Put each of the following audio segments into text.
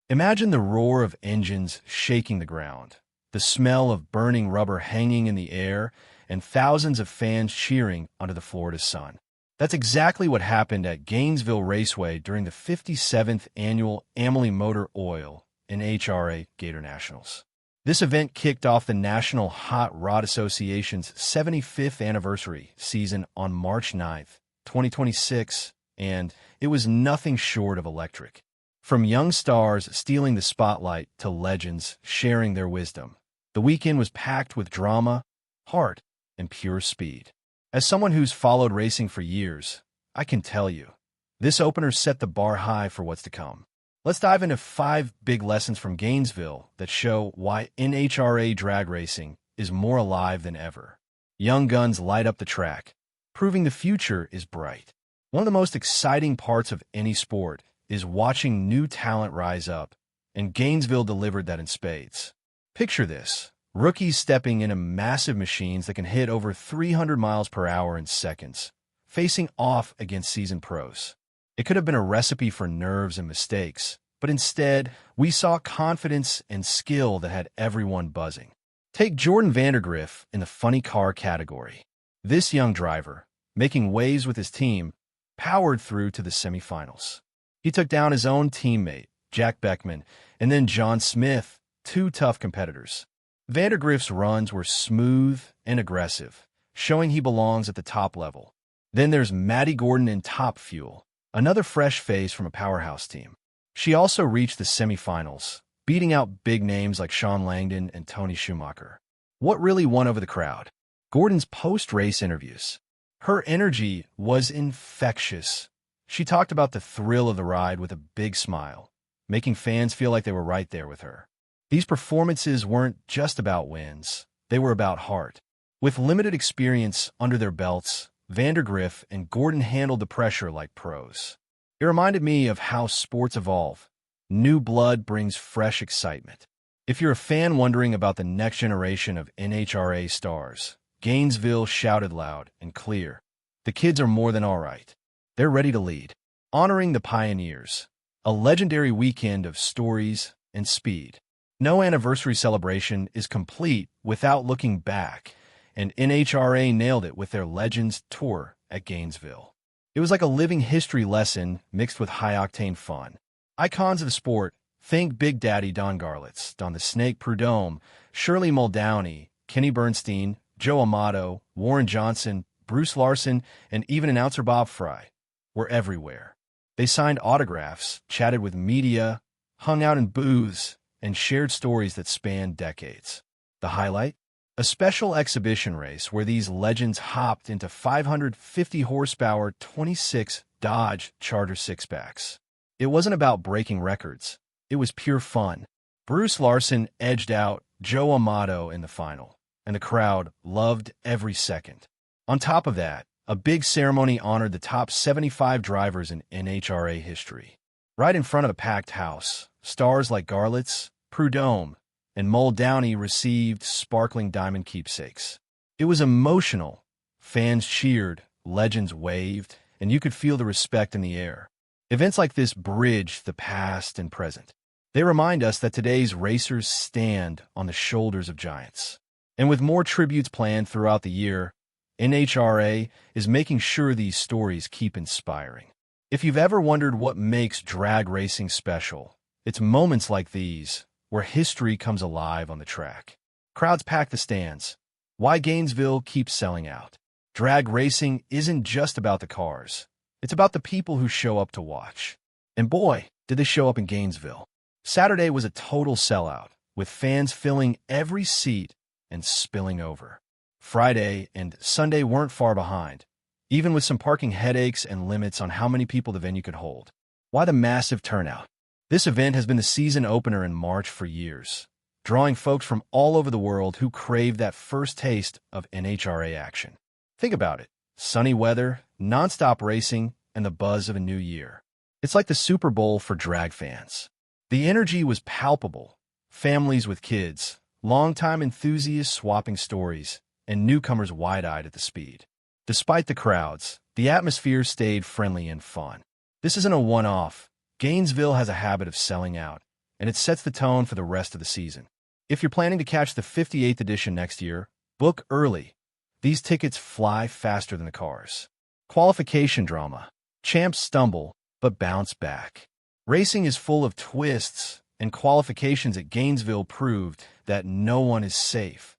Imagine the roar of engines shaking the ground, the smell of burning rubber hanging in the air, and thousands of fans cheering under the Florida sun. That's exactly what happened at Gainesville Raceway during the 57th Annual Amalie Motor Oil NHRA Gatornationals. This event kicked off the National Hot Rod Association's 75th anniversary season on March 9th, 2026, and it was nothing short of electric. From young stars stealing the spotlight to legends sharing their wisdom, the weekend was packed with drama, heart, and pure speed. As someone who's followed racing for years, I can tell you, this opener set the bar high for what's to come. Let's dive into 5 big lessons from Gainesville that show why NHRA drag racing is more alive than ever. Young guns light up the track, proving the future is bright. One of the most exciting parts of any sport is watching new talent rise up, and Gainesville delivered that in spades. Picture this. Rookies stepping into massive machines that can hit over 300 miles per hour in seconds, facing off against seasoned pros. It could have been a recipe for nerves and mistakes, but instead, we saw confidence and skill that had everyone buzzing. Take Jordan Vandergriff in the funny car category. This young driver, making waves with his team, powered through to the semifinals. He took down his own teammate, Jack Beckman, and then John Smith, 2 tough competitors. Vandergriff's runs were smooth and aggressive, showing he belongs at the top level. Then there's Maddi Gordon in Top Fuel, another fresh face from a powerhouse team. She also reached the semifinals, beating out big names like Sean Langdon and Tony Schumacher. What really won over the crowd? Gordon's post-race interviews. Her energy was infectious. She talked about the thrill of the ride with a big smile, making fans feel like they were right there with her. These performances weren't just about wins, they were about heart. With limited experience under their belts, Vandergriff and Gordon handled the pressure like pros. It reminded me of how sports evolve. New blood brings fresh excitement. If you're a fan wondering about the next generation of NHRA stars, Gainesville shouted loud and clear. The kids are more than all right. They're ready to lead. Honoring the pioneers. A legendary weekend of stories and speed. No anniversary celebration is complete without looking back, and NHRA nailed it with their Legends Tour at Gainesville. It was like a living history lesson mixed with high-octane fun. Icons of the sport, think Big Daddy Don Garlits, Don the Snake Prudhomme, Shirley Muldowney, Kenny Bernstein, Joe Amato, Warren Johnson, Bruce Larson, and even announcer Bob Fry were everywhere. They signed autographs, chatted with media, hung out in booths, and shared stories that spanned decades. The highlight? A special exhibition race where these legends hopped into 550 horsepower 26 Dodge Charger sixpacks. It wasn't about breaking records. It was pure fun. Bruce Larson edged out Joe Amato in the final, and the crowd loved every second. On top of that, a big ceremony honored the top 75 drivers in NHRA history. Right in front of a packed house, stars like Garlits, Prudhomme, and Muldowney received sparkling diamond keepsakes. It was emotional. Fans cheered, legends waved, and you could feel the respect in the air. Events like this bridge the past and present. They remind us that today's racers stand on the shoulders of giants. And with more tributes planned throughout the year, NHRA is making sure these stories keep inspiring. If you've ever wondered what makes drag racing special, it's moments like these where history comes alive on the track. Crowds pack the stands. Why Gainesville keeps selling out. Drag racing isn't just about the cars. It's about the people who show up to watch. And boy, did they show up in Gainesville. Saturday was a total sellout, with fans filling every seat and spilling over. Friday and Sunday weren't far behind, even with some parking headaches and limits on how many people the venue could hold. Why the massive turnout? This event has been the season opener in March for years, drawing folks from all over the world who crave that first taste of NHRA action. Think about it. Sunny weather, nonstop racing, and the buzz of a new year. It's like the Super Bowl for drag fans. The energy was palpable. Families with kids, longtime enthusiasts swapping stories, and newcomers wide-eyed at the speed. Despite the crowds, the atmosphere stayed friendly and fun. This isn't a one-off. Gainesville has a habit of selling out, and it sets the tone for the rest of the season. If you're planning to catch the 58th edition next year, book early. These tickets fly faster than the cars. Qualification drama. Champs stumble, but bounce back. Racing is full of twists, and qualifications at Gainesville proved that no one is safe,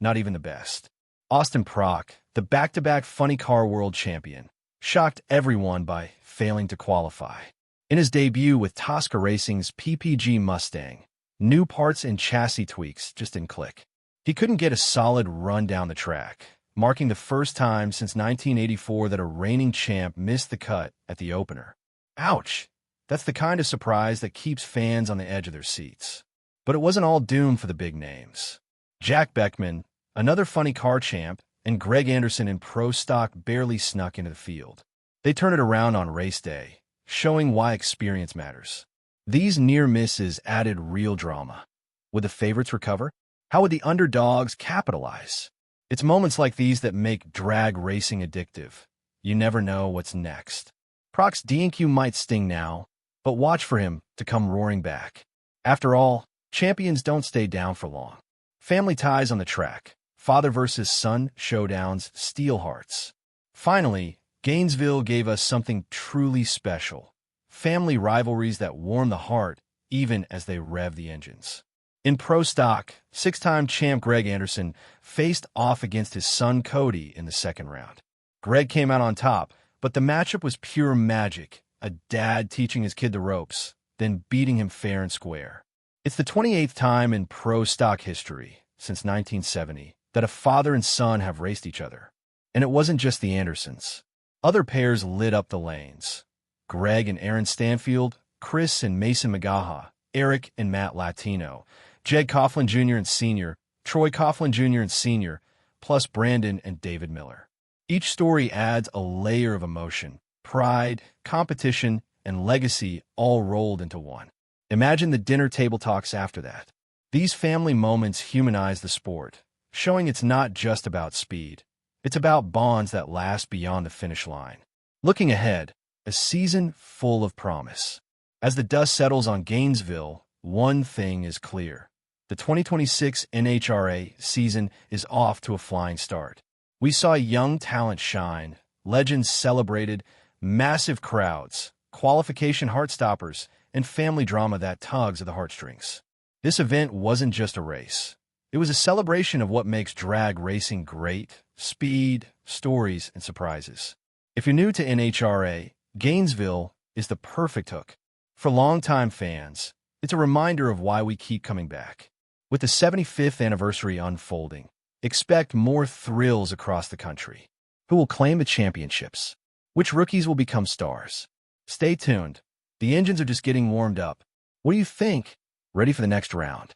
not even the best. Austin Prock, the back-to-back Funny Car World Champion, shocked everyone by failing to qualify. In his debut with Tosca Racing's PPG Mustang, new parts and chassis tweaks just didn't click. He couldn't get a solid run down the track, marking the first time since 1984 that a reigning champ missed the cut at the opener. Ouch! That's the kind of surprise that keeps fans on the edge of their seats. But it wasn't all doom for the big names. Jack Beckman, another Funny Car champ, and Greg Anderson in Pro Stock barely snuck into the field. They turned it around on race day, showing why experience matters. These near misses added real drama. Would the favorites recover? How would the underdogs capitalize? It's moments like these that make drag racing addictive. You never know what's next. Prock's D&Q might sting now, but watch for him to come roaring back. After all, champions don't stay down for long. Family ties on the track. Father versus son showdowns, steel hearts. Finally, Gainesville gave us something truly special. Family rivalries that warm the heart even as they rev the engines. In Pro Stock, six-time champ Greg Anderson faced off against his son Cody in the second round. Greg came out on top, but the matchup was pure magic, a dad teaching his kid the ropes, then beating him fair and square. It's the 28th time in Pro Stock history, since 1970, that a father and son have raced each other. And it wasn't just the Andersons. Other pairs lit up the lanes. Greg and Aaron Stanfield, Chris and Mason Magaha, Eric and Matt Latino, Jed Coughlin Jr. and Sr., Troy Coughlin Jr. and Sr., plus Brandon and David Miller. Each story adds a layer of emotion, pride, competition, and legacy all rolled into one. Imagine the dinner table talks after that. These family moments humanize the sport, showing it's not just about speed. It's about bonds that last beyond the finish line. Looking ahead, a season full of promise. As the dust settles on Gainesville, one thing is clear. The 2026 NHRA season is off to a flying start. We saw young talent shine, legends celebrated, massive crowds, qualification heartstoppers, and family drama that tugs at the heartstrings. This event wasn't just a race. It was a celebration of what makes drag racing great: speed, stories, and surprises. If you're new to NHRA, Gainesville is the perfect hook. For longtime fans, it's a reminder of why we keep coming back. With the 75th anniversary unfolding, expect more thrills across the country. Who will claim the championships? Which rookies will become stars? Stay tuned. The engines are just getting warmed up. What do you think? Ready for the next round?